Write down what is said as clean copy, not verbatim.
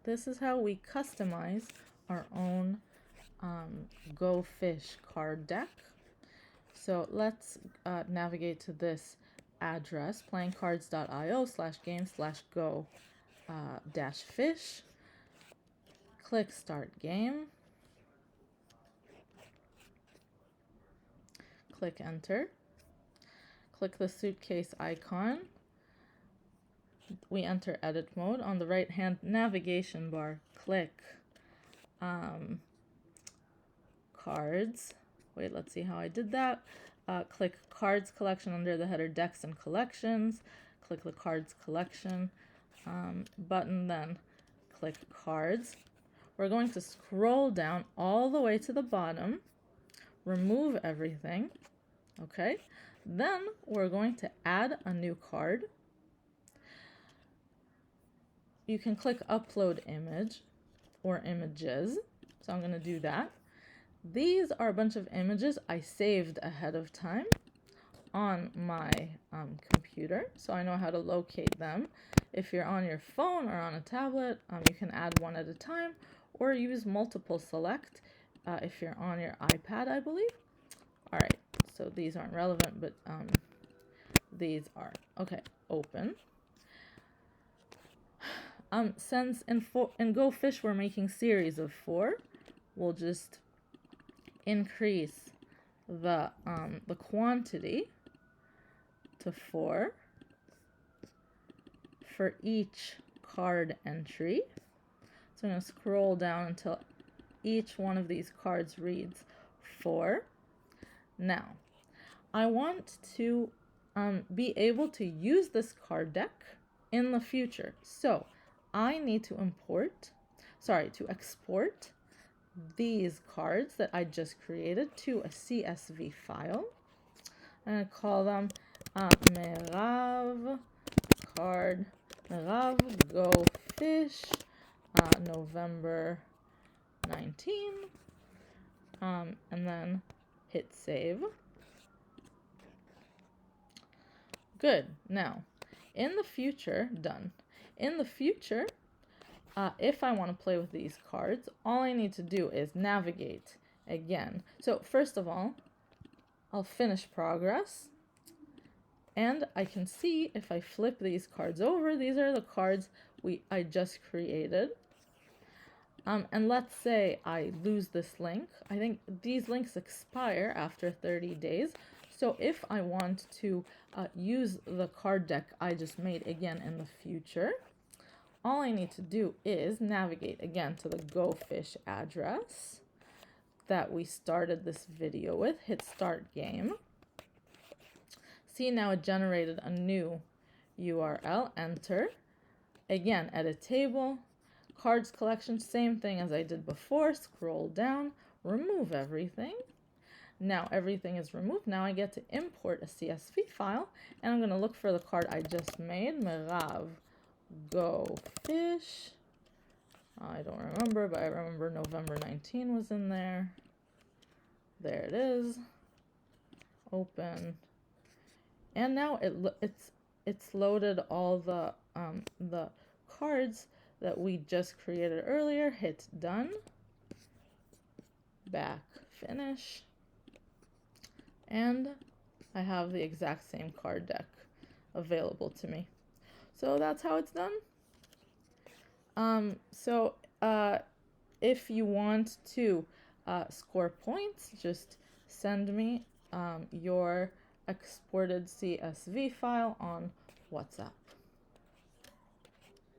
this is how we customize our own Go Fish card deck. So let's navigate to this address, playingcards.io/game/go-fish. Click Start Game. Click Enter. Click the suitcase icon. We enter edit mode. On the right hand navigation bar, click cards. Wait, let's see how I did that. Click cards collection under the header decks and collections. Click the cards collection button, then click cards. We're going to scroll down all the way to the bottom, remove everything. Okay, then we're going to add a new card. You can click upload image or images. So I'm going to do that. These are a bunch of images I saved ahead of time on my computer, so I know how to locate them. If you're on your phone or on a tablet, you can add one at a time or use multiple select if you're on your iPad, I believe. All right, so these aren't relevant, but these are. Okay, open. Since in Go Fish we're making series of 4, we'll just increase the quantity to 4 for each card entry. So I'm going to scroll down until each one of these cards reads 4. Now, I want to be able to use this card deck in the future. So I need to export these cards that I just created to a CSV file. I'm going to call them Merav Go Fish November 19, and then hit save. Good. Now, in the future, done. In the future, if I want to play with these cards, all I need to do is navigate again. So first of all, I'll finish progress. And I can see if I flip these cards over, these are the cards I just created. And let's say I lose this link. I think these links expire after 30 days. So if I want to use the card deck I just made again in the future, all I need to do is navigate again to the Go Fish address that we started this video with, hit Start Game. See, now it generated a new URL, enter. Again, edit table, cards collection, same thing as I did before, scroll down, remove everything. Now everything is removed. Now I get to import a CSV file, and I'm going to look for the card I just made, Merav Go Fish. I don't remember, but I remember November 19 was in there. There it is. Open. And now it's loaded all the cards that we just created earlier. Hit done. Back, finish. And I have the exact same card deck available to me. So that's how it's done. If you want to score points, just send me your exported CSV file on WhatsApp.